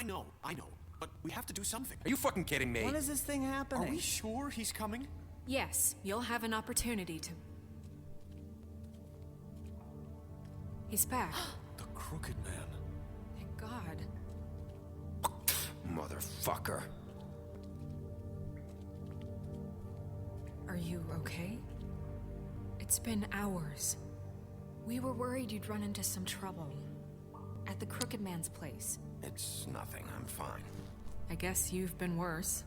I know. But we have to do something. Are you fucking kidding me? When is this thing happening? Are we sure he's coming? Yes, you'll have an opportunity to... He's back. The Crooked Man. Thank God. Motherfucker. Are you okay? It's been hours. We were worried you'd run into some trouble. At the Crooked Man's place. It's nothing, I'm fine. I guess you've been worse.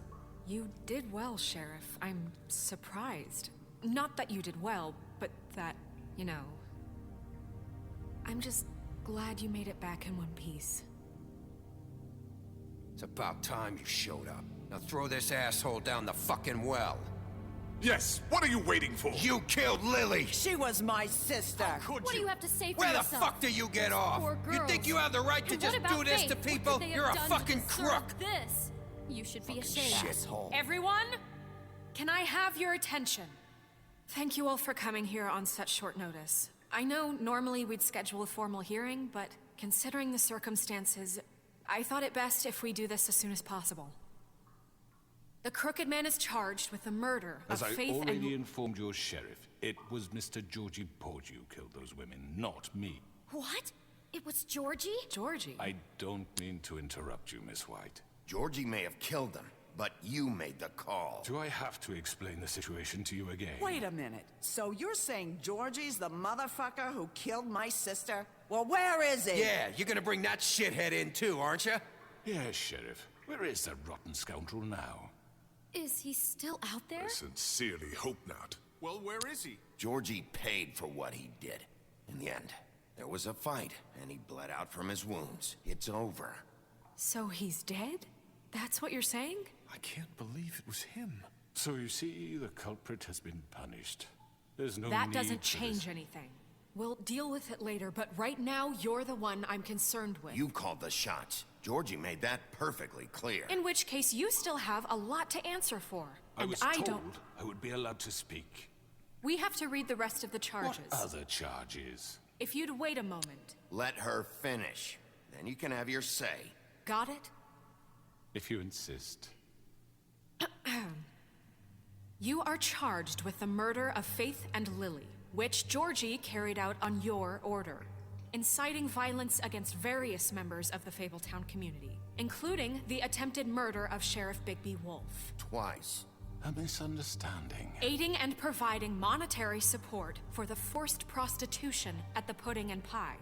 You did well, Sheriff. I'm surprised. Not that you did well, but that, you know... I'm just glad you made it back in one piece. It's about time you showed up. Now throw this asshole down the fucking well. Yes, what are you waiting for? You killed Lily! She was my sister. Could What do you have to say for Where the yourself? fuck do you get off? Poor You girls. think you have the right to And just what about do this Faith? to What people? could they have You're a done to fucking deserve crook! This. You should be ashamed. Shithole. Everyone, can I have your attention? Thank you all for coming here on such short notice. I know normally we'd schedule a formal hearing, but considering the circumstances, I thought it best if we do this as soon as possible. The Crooked Man is charged with the murder As of I Faith already and... informed your sheriff, it was Mr. Georgie Porgy who killed those women, not me. What? It was Georgie? Georgie? I don't mean to interrupt you, Miss White. Georgie may have killed them, but you made the call. Do I have to explain the situation to you again? Wait a minute. So you're saying Georgie's the motherfucker who killed my sister? Well, where is he? Yeah, you're gonna bring that shithead in too, aren't you? Yes, Sheriff. Where is that rotten scoundrel now? Is he still out there? I sincerely hope not. Well, where is he? Georgie paid for what he did. In the end, there was a fight, and he bled out from his wounds. It's over. So he's dead? That's what you're saying? I can't believe it was him. So you see, the culprit has been punished. There's no That need doesn't for change this. anything. We'll deal with it later, but right now, you're the one I'm concerned with. You called the shots. Georgie made that perfectly clear. In which case, you still have a lot to answer for. I And was I told don't... I would be allowed to speak. We have to read the rest of the charges. What other charges? If you'd wait a moment. Let her finish. Then you can have your say. Got it? If you insist. You are charged with the murder of Faith and Lily, which Georgie carried out on your order, inciting violence against various members of the Fabletown community, including the attempted murder of Sheriff Bigby Wolf. Twice. A misunderstanding. Aiding and providing monetary support for the forced prostitution at the Pudding and Pie.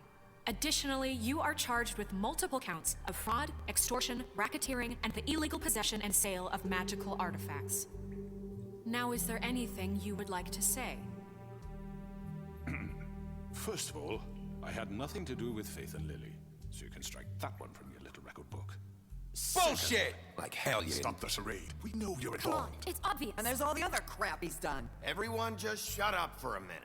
Additionally, you are charged with multiple counts of fraud, extortion, racketeering, and the illegal possession and sale of magical artifacts. Now, is there anything you would like to say? First of all, I had nothing to do with Faith and Lily, so you can strike that one from your little record book. Bullshit! Like hell you Stop the charade. We know you're Come on, involved. it's obvious. And there's all the other crap he's done. Everyone just shut up for a minute.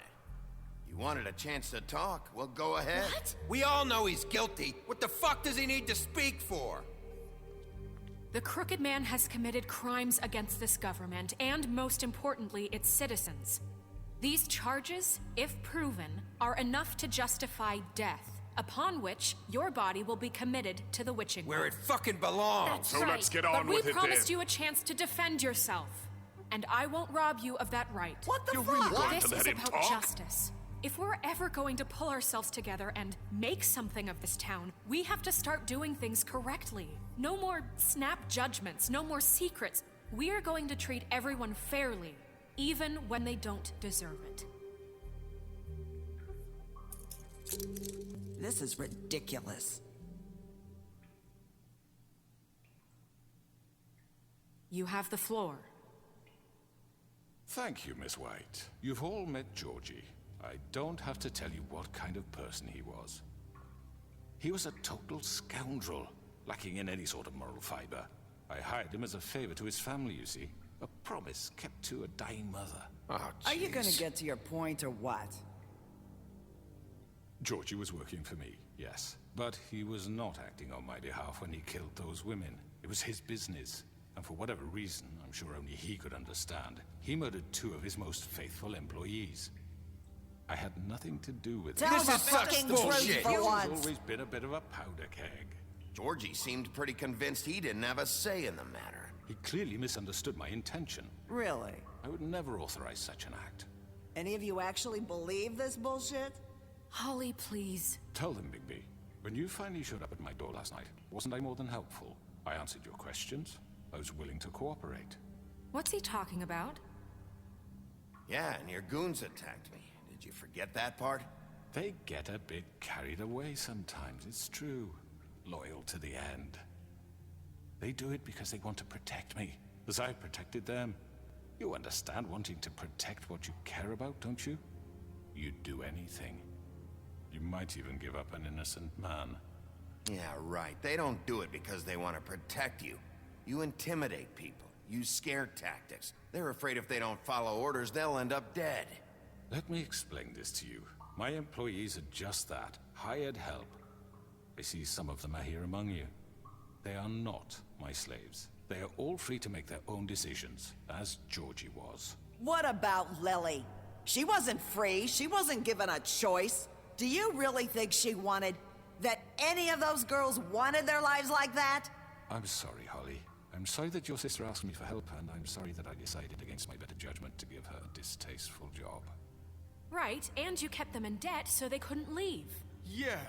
You wanted a chance to talk? Well, go ahead. What? We all know he's guilty. What the fuck does he need to speak for? The Crooked Man has committed crimes against this government and, most importantly, its citizens. These charges, if proven, are enough to justify death, upon which your body will be committed to the witching Where room. it fucking belongs. That's So right. let's get But on we with it promised then. you a chance to defend yourself, and I won't rob you of that right. What the You're fuck? really going This to let is him about talk? justice. If we're ever going to pull ourselves together and make something of this town, we have to start doing things correctly. No more snap judgments, no more secrets. We are going to treat everyone fairly, even when they don't deserve it. This is ridiculous. You have the floor. Thank you, Miss White. You've all met Georgie. I don't have to tell you what kind of person he was. He was a total scoundrel, lacking in any sort of moral fiber. I hired him as a favor to his family, you see. A promise kept to a dying mother. Oh, Are you gonna jeez. get to your point or what? Georgie was working for me, yes. But he was not acting on my behalf when he killed those women. It was his business. And for whatever reason, I'm sure only he could understand, he murdered 2 of his most faithful employees. I had nothing to do with it. Tell This the is such fucking bullshit. truth for He's once. always been a bit of a powder keg. Georgie seemed pretty convinced he didn't have a say in the matter. He clearly misunderstood my intention. Really? I would never authorize such an act. Any of you actually believe this bullshit? Holly, please. Tell them, Bigby. When you finally showed up at my door last night, wasn't I more than helpful? I answered your questions. I was willing to cooperate. What's he talking about? Yeah, and your goons attacked me. Did you forget that part? They get a bit carried away sometimes, it's true. Loyal to the end. They do it because they want to protect me, as I've protected them. You understand wanting to protect what you care about, don't you? You'd do anything. You might even give up an innocent man. Yeah, right. They don't do it because they want to protect you. You intimidate people, use scare tactics. They're afraid if they don't follow orders, they'll end up dead. Let me explain this to you. My employees are just that, hired help. I see some of them are here among you. They are not my slaves. They are all free to make their own decisions, as Georgie was. What about Lily? She wasn't free. She wasn't given a choice. Do you really think she wanted... that any of those girls wanted their lives like that? I'm sorry, Holly. I'm sorry that your sister asked me for help, and I'm sorry that I decided against my better judgment to give her a distasteful job. Right, and you kept them in debt so they couldn't leave. Yeah.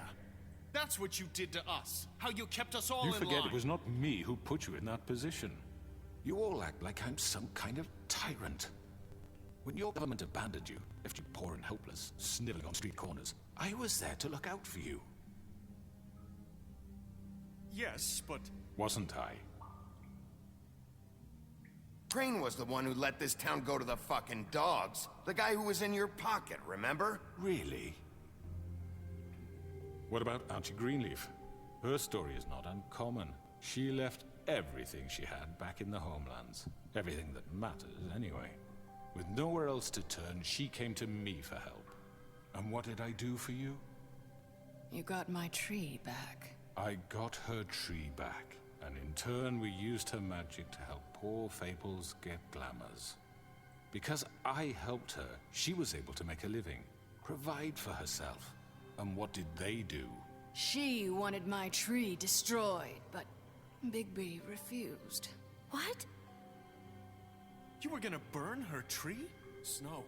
That's what you did to us. How you kept us all You in forget line. it was not me who put you in that position. You all act like I'm some kind of tyrant. When your government abandoned you, left you poor and helpless, sniveling on street corners, I was there to look out for you. Yes, but... Wasn't I? Crane was the one who let this town go to the fucking dogs. The guy who was in your pocket, remember? Really? What about Auntie Greenleaf? Her story is not uncommon. She left everything she had back in the homelands. Everything that matters, anyway. With nowhere else to turn, she came to me for help. And what did I do for you? You got my tree back. I got her tree back, and in turn we used her magic to help poor Fables get glamours. Because I helped her, she was able to make a living, provide for herself. And what did they do? She wanted my tree destroyed, but Bigby refused. What? You were gonna burn her tree? Snow,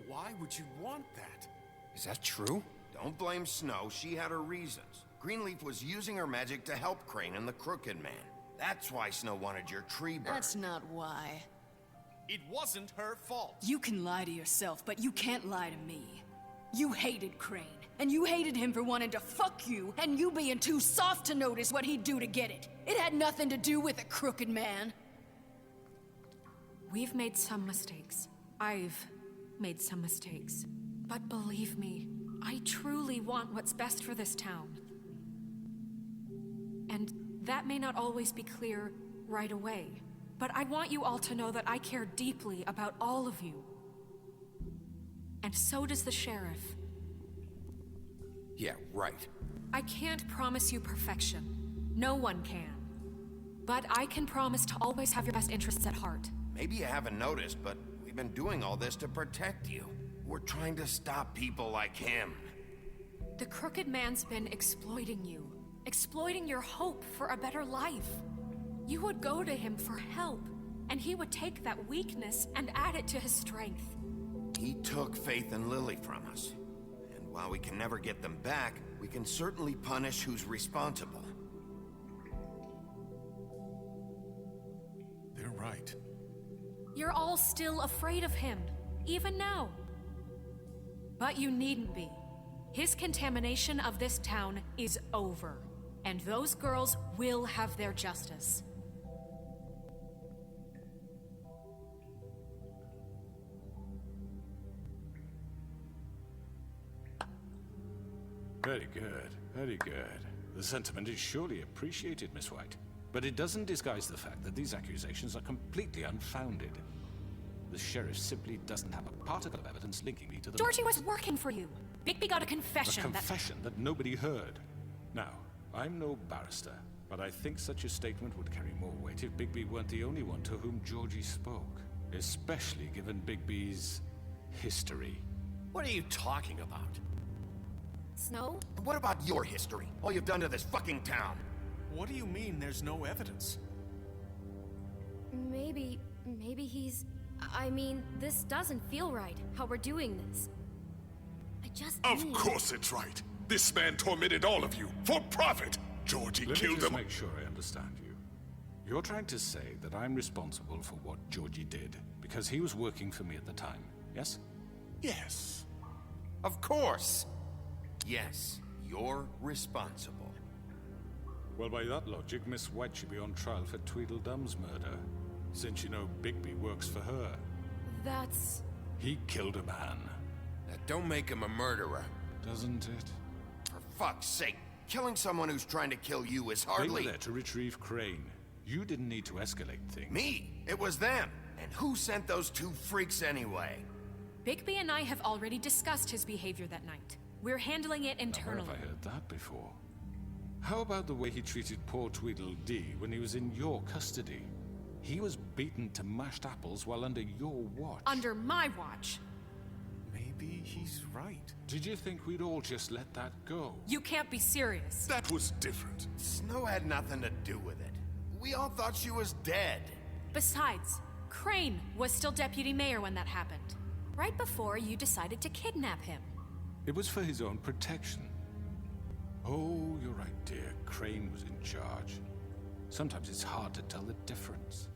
why would you want that? Is that true? Don't blame Snow, she had her reasons. Greenleaf was using her magic to help Crane and the Crooked Man. That's why Snow wanted your tree burned. That's not why. It wasn't her fault. You can lie to yourself, but you can't lie to me. You hated Crane, and you hated him for wanting to fuck you, and you being too soft to notice what he'd do to get it. It had nothing to do with a Crooked Man. We've made some mistakes. I've made some mistakes. But believe me, I truly want what's best for this town. And that may not always be clear right away. But I want you all to know that I care deeply about all of you. And so does the sheriff. Yeah, right. I can't promise you perfection. No one can. But I can promise to always have your best interests at heart. Maybe you haven't noticed, but we've been doing all this to protect you. We're trying to stop people like him. The Crooked Man's been exploiting you. Exploiting your hope for a better life. You would go to him for help, and he would take that weakness and add it to his strength. He took Faith and Lily from us. And while we can never get them back, we can certainly punish who's responsible. They're right. You're all still afraid of him, even now. But you needn't be. His contamination of this town is over, and those girls will have their justice. Very good, very good. The sentiment is surely appreciated, Miss White. But it doesn't disguise the fact that these accusations are completely unfounded. The sheriff simply doesn't have a particle of evidence linking me to the... Georgie was working for you. Bigby got a confession A confession that nobody heard. Now, I'm no barrister, but I think such a statement would carry more weight if Bigby weren't the only one to whom Georgie spoke. Especially given Bigby's history. What are you talking about? Snow? What about your history? All you've done to this fucking town? What do you mean there's no evidence? Maybe he's... I mean, this doesn't feel right, how we're doing this. I just Of need... course it's right. This man tormented all of you for profit. Georgie Let me killed just them. make sure I understand you. You're trying to say that I'm responsible for what Georgie did because he was working for me at the time, yes? Yes. Of course. Yes, you're responsible. Well, by that logic, Miss White should be on trial for Tweedledum's murder, since you know Bigby works for her. That's... He killed a man. Now, don't make him a murderer. Doesn't it? For fuck's sake, killing someone who's trying to kill you is They hardly... were there to retrieve Crane. You didn't need to escalate things. Me? It was them. And who sent those two freaks anyway? Bigby and I have already discussed his behavior that night. We're handling it Where internally. have I heard that before? How about the way he treated poor Tweedledee when he was in your custody? He was beaten to mashed apples while under your watch. Under my watch. Maybe he's right. Did you think we'd all just let that go? You can't be serious. That was different. Snow had nothing to do with it. We all thought she was dead. Besides, Crane was still deputy mayor when that happened. Right before you decided to kidnap him. It was for his own protection. Oh, you're right, dear. Crane was in charge. Sometimes it's hard to tell the difference.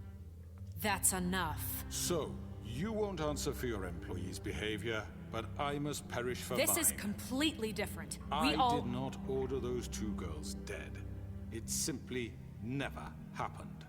That's enough. So, you won't answer for your employees' behavior, but I must perish for mine. This is completely different. I did not order those two girls dead. It simply never happened.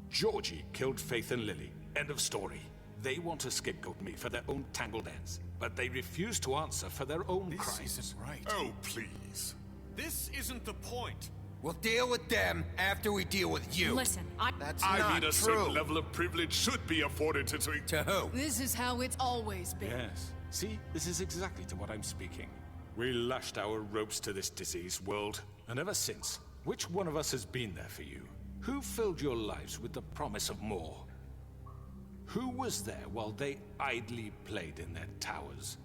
Georgie killed Faith and Lily. End of story. They want to scapegoat me for their own tangled ends, but they refuse to answer for their own This crimes. isn't right. Oh, please. This isn't the point. We'll deal with them after we deal with you. Listen, That's I not mean, a true. certain level of privilege should be afforded to... To who? This is how it's always been. Yes. See, this is exactly to what I'm speaking. We lashed our ropes to this diseased world, and ever since, which one of us has been there for you? Who filled your lives with the promise of more? Who was there while they idly played in their towers,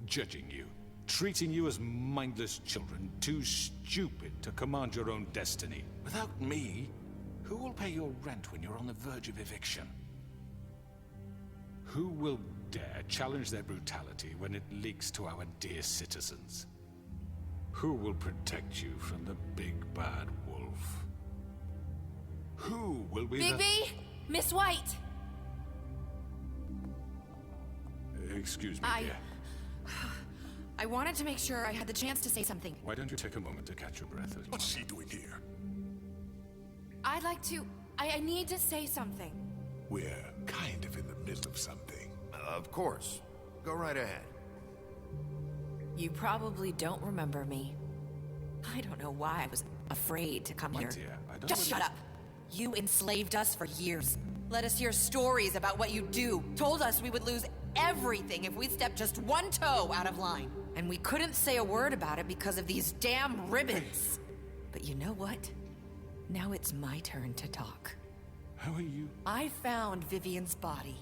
judging you, treating you as mindless children, too stupid to command your own destiny? Without me, who will pay your rent when you're on the verge of eviction? Who will dare challenge their brutality when it leaks to our dear citizens? Who will protect you from the big bad wolf? Who will be Bigby! Miss White! Excuse me, dear. I wanted to make sure I had the chance to say something. Why don't you take a moment to catch your breath? What's she doing here? I'd like to... I need to say something. We're kind of in the middle of something. Of course. Go right ahead. You probably don't remember me. I don't know why I was afraid to come My here. dear, I don't Just shut up! You enslaved us for years. Let us hear stories about what you do. Told us we would lose everything if we stepped just one toe out of line. And we couldn't say a word about it because of these damn ribbons. But you know what? Now it's my turn to talk. How are you? I found Vivian's body.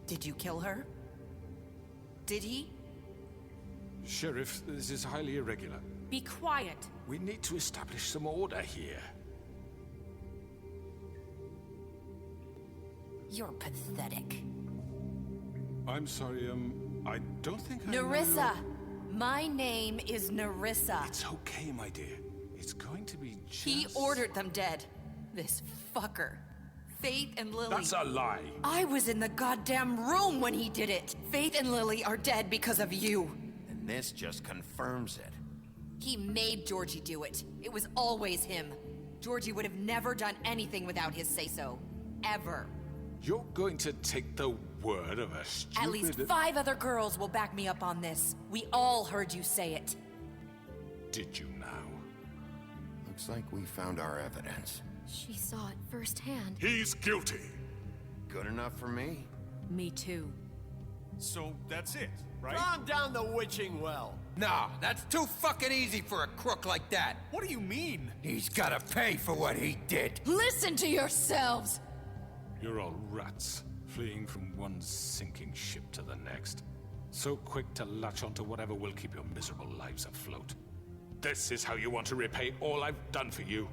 Did you kill her? Did he? Sheriff, this is highly irregular. Be quiet. We need to establish some order here. You're pathetic. I'm sorry, I don't think I know Nerissa! My name is Nerissa. It's okay, my dear. It's going to be just... He ordered them dead. This fucker. Faith and Lily. That's a lie. I was in the goddamn room when he did it. Faith and Lily are dead because of you. And this just confirms it. He made Georgie do it. It was always him. Georgie would have never done anything without his say-so. Ever. You're going to take the word of a stupid... At least 5 other girls will back me up on this. We all heard you say it. Did you now? Looks like we found our evidence. She saw it firsthand. He's guilty. Good enough for me? Me too. So that's it, right? Calm down the witching well. Nah, that's too fucking easy for a crook like that. What do you mean? He's gotta pay for what he did. Listen to yourselves! You're all rats, fleeing from one sinking ship to the next. So quick to latch onto whatever will keep your miserable lives afloat. This is how you want to repay all I've done for you?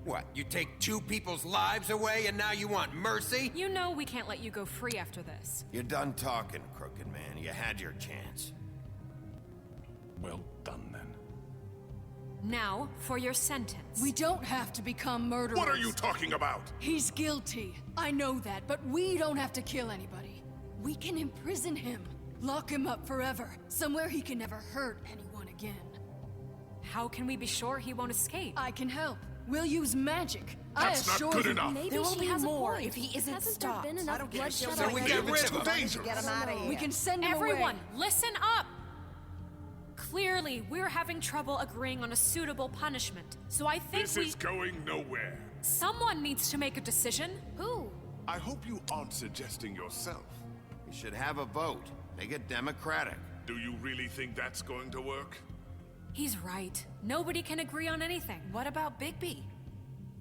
What, you take 2 people's lives away and now you want mercy? You know we can't let you go free after this. You're done talking, crooked man. You had your chance. Well done, then. Now, for your sentence. We don't have to become murderers. What are you talking about? He's guilty. I know that, but we don't have to kill anybody. We can imprison him. Lock him up forever. Somewhere he can never hurt anyone again. How can we be sure he won't escape? I can help. We'll use magic. That's I assure not good you. enough. Maybe There will she be has more a point. if he isn't Hasn't stopped. there been enough bloodshed So we get rid of him. Danger. Get him out of here. We can send him Everyone, away. listen up! Clearly, we're having trouble agreeing on a suitable punishment. So I think This is going nowhere. someone needs to make a decision. Who? I hope you aren't suggesting yourself. You should have a vote. Make it democratic. Do you really think that's going to work? He's right. Nobody can agree on anything. What about Bigby?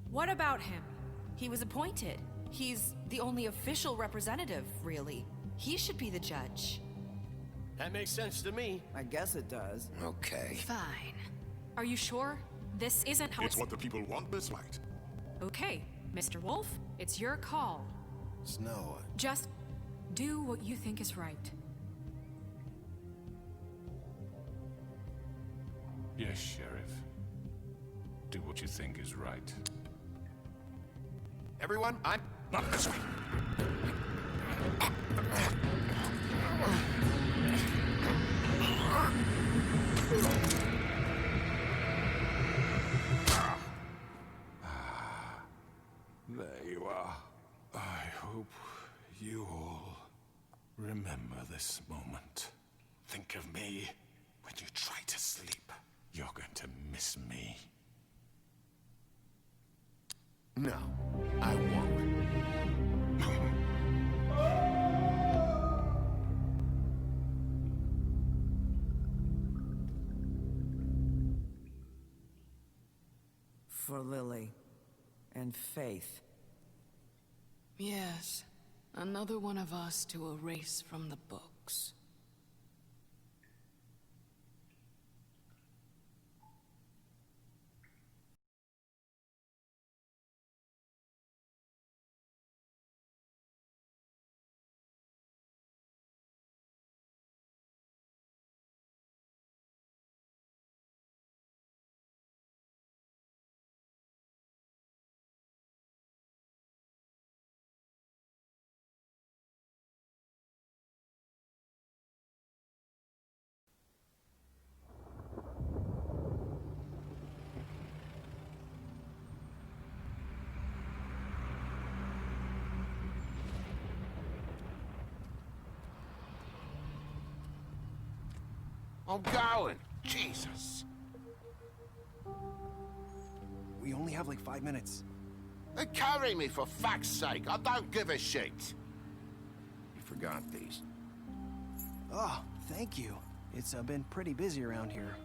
What about him? He was appointed. He's the only official representative, really. He should be the judge. That makes sense to me. I guess it does. Okay. Fine. Are you sure? This isn't how It's what the people want, Miss White. Okay, Mr. Wolf, it's your call. Snow. Just do what you think is right. Yes, Sheriff. Do what you think is right. Everyone, I'm... Not this way. There you are. I hope you all remember this moment. Think of me when you try to sleep. You're going to miss me. No, I won't. For Lily and Faith. Yes. Another one of us to erase from the books. I'm going. Jesus. We only have like 5 minutes. Carry me for fuck's sake. I don't give a shit. You forgot these. Oh, thank you. It's been pretty busy around here.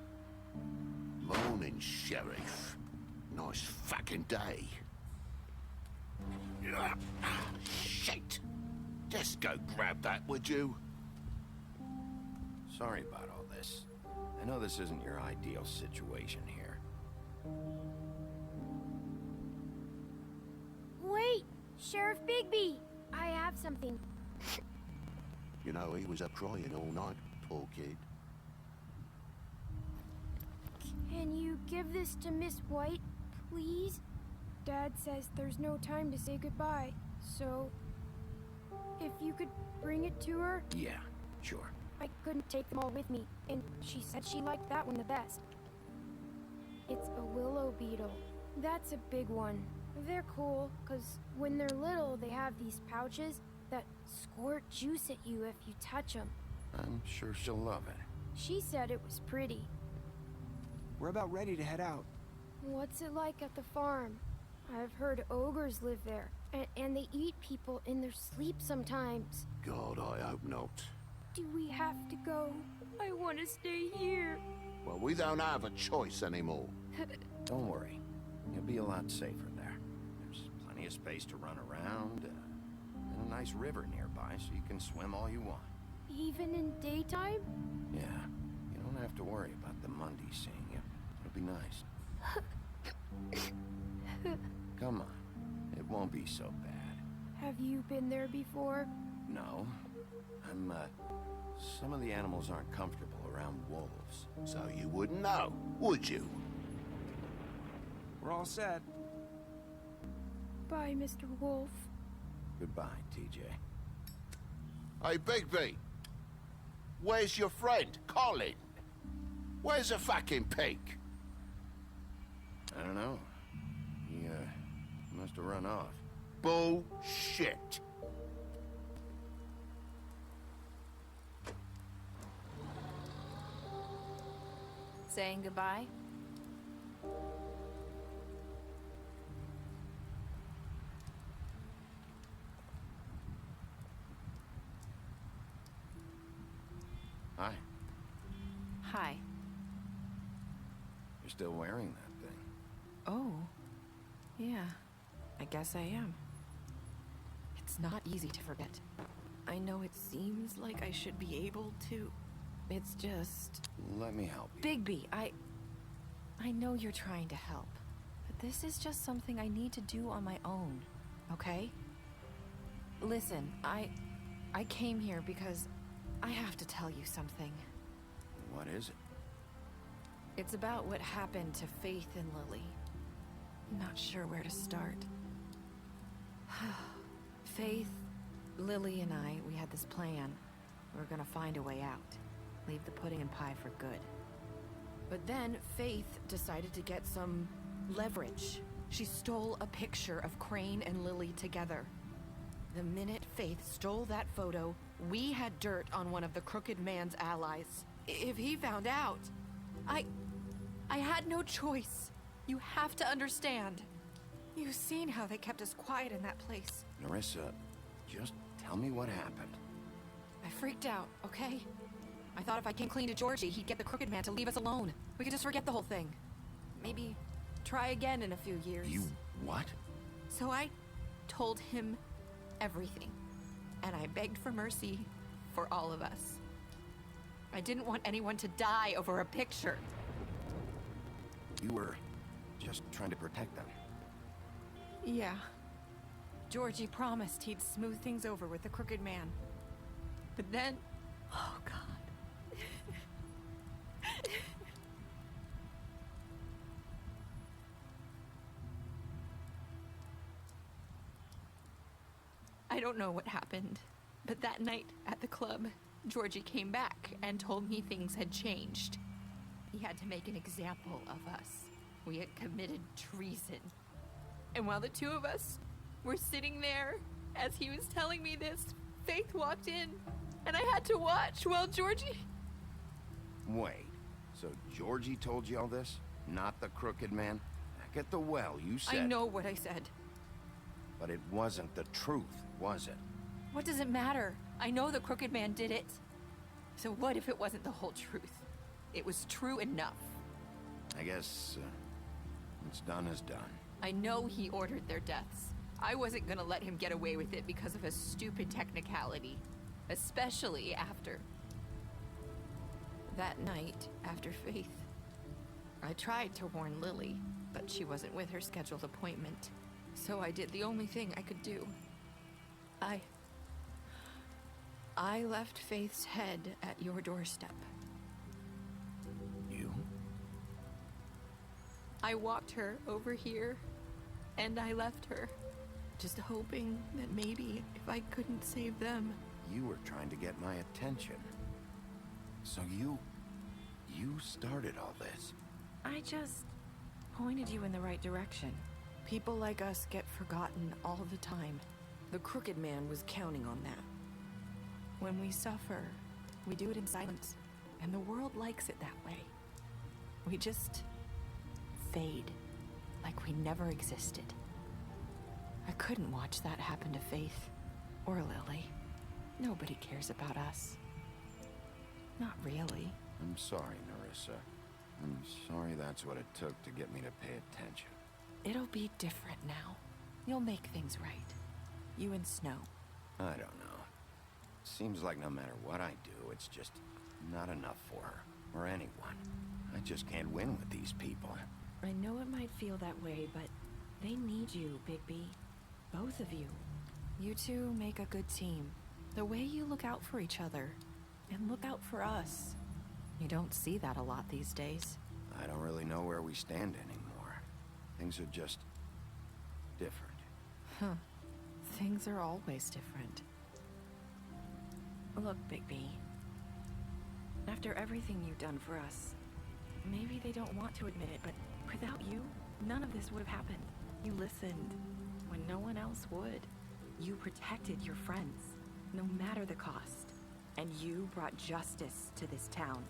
Morning, Sheriff. Nice fucking day. Shit. Just go grab that, would you? Sorry about all this. I know this isn't your ideal situation here. Wait! Sheriff Bigby! I have something. You know, he was up crying all night, poor kid. Can you give this to Miss White, please? Dad says there's no time to say goodbye, so... if you could bring it to her? Yeah, sure. I couldn't take them all with me, and she said she liked that one the best. It's a willow beetle. That's a big one. They're cool, because when they're little, they have these pouches that squirt juice at you if you touch them. I'm sure she'll love it. She said it was pretty. We're about ready to head out. What's it like at the farm? I've heard ogres live there, and they eat people in their sleep sometimes. God, I hope not. Do we have to go? I want to stay here. Well, we don't have a choice anymore. Don't worry. You'll be a lot safer there. There's plenty of space to run around, and a nice river nearby so you can swim all you want. Even in daytime? Yeah, you don't have to worry about the Mundies seeing you. You'll be nice. Come on. It won't be so bad. Have you been there before? No. Some of the animals aren't comfortable around wolves. So you wouldn't know, would you? We're all set. Bye, Mr. Wolf. Goodbye, TJ. Hey, Bigby. Where's your friend, Colin? Where's the fucking pig? I don't know. He, must have run off. Bullshit. Saying goodbye? Hi. Hi. You're still wearing that thing. Oh. Yeah. I guess I am. It's not easy to forget. I know it seems like I should be able to. It's just... Let me help you. Bigby, I know you're trying to help. But this is just something I need to do on my own. Okay? Listen, I came here because I have to tell you something. What is it? It's about what happened to Faith and Lily. I'm not sure where to start. Faith, Lily, and we had this plan. We were gonna find a way out. Leave the pudding and pie for good. But then Faith decided to get some leverage. She stole a picture of Crane and Lily together. The minute Faith stole that photo, we had dirt on one of the Crooked Man's allies. If he found out, I had no choice. You have to understand. You've seen how they kept us quiet in that place. Nerissa, just tell me what happened. I freaked out, okay? I thought if I came clean to Georgie, he'd get the Crooked Man to leave us alone. We could just forget the whole thing. Maybe try again in a few years. You what? So I told him everything. And I begged for mercy for all of us. I didn't want anyone to die over a picture. You were just trying to protect them. Yeah. Georgie promised he'd smooth things over with the Crooked Man. But then... Oh, God. I don't know what happened, but that night at the club, Georgie came back and told me things had changed. He had to make an example of us. We had committed treason. And while the two of us were sitting there, as he was telling me this, Faith walked in, and I had to watch while Georgie... Wait, so Georgie told you all this? Not the Crooked Man? Back at the well, you said... I know what I said. But it wasn't the truth, was it? What does it matter? I know the Crooked Man did it. So what if it wasn't the whole truth? It was true enough. I guess, what's done is done. I know he ordered their deaths. I wasn't gonna let him get away with it because of a stupid technicality. Especially after... that night, after Faith. I tried to warn Lily, but she wasn't with her scheduled appointment. So I did the only thing I could do. I left Faith's head at your doorstep. You? I walked her over here, and I left her, just hoping that maybe if I couldn't save them... You were trying to get my attention. So you started all this. I just pointed you in the right direction. People like us get forgotten all the time. The Crooked Man was counting on that. When we suffer, we do it in silence, and the world likes it that way. We just fade, like we never existed. I couldn't watch that happen to Faith, or Lily. Nobody cares about us. Not really. I'm sorry, Nerissa. I'm sorry that's what it took to get me to pay attention. It'll be different now. You'll make things right. You and Snow. I don't know. Seems like no matter what I do, it's just not enough for her, or anyone. I just can't win with these people. I know it might feel that way, but they need you, Bigby. Both of you. You two make a good team. The way you look out for each other, and look out for us. You don't see that a lot these days. I don't really know where we stand anymore. Things are just different. Huh. Things are always different. Look, Bigby. After everything you've done for us, maybe they don't want to admit it, but without you, none of this would have happened. You listened when no one else would. You protected your friends, no matter the cost. And you brought justice to this town,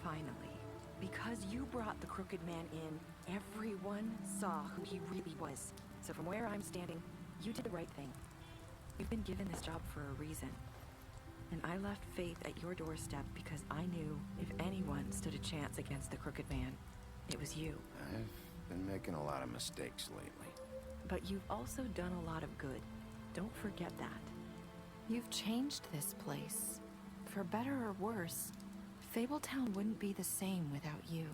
finally. Because you brought the Crooked Man in, everyone saw who he really was. So from where I'm standing, you did the right thing. You've been given this job for a reason. And I left Faith at your doorstep because I knew if anyone stood a chance against the Crooked Man, it was you. I've been making a lot of mistakes lately. But you've also done a lot of good. Don't forget that. You've changed this place. For better or worse, Fabletown wouldn't be the same without you.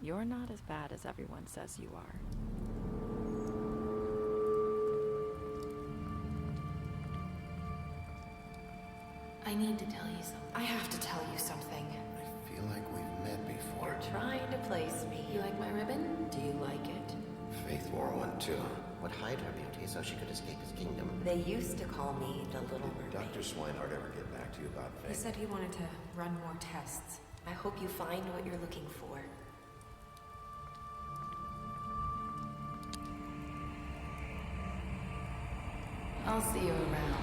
You're not as bad as everyone says you are. I need to tell you something. I have to tell you something. I feel like we've met before. You're trying to place me. You like my ribbon? Do you like it? Faith wore one too. Would hide her beauty so she could escape his kingdom. They used to call me the Little Mermaid. Did Dr. Swinehart ever get back to you about Faith? He said he wanted to run more tests. I hope you find what you're looking for. I'll see you around.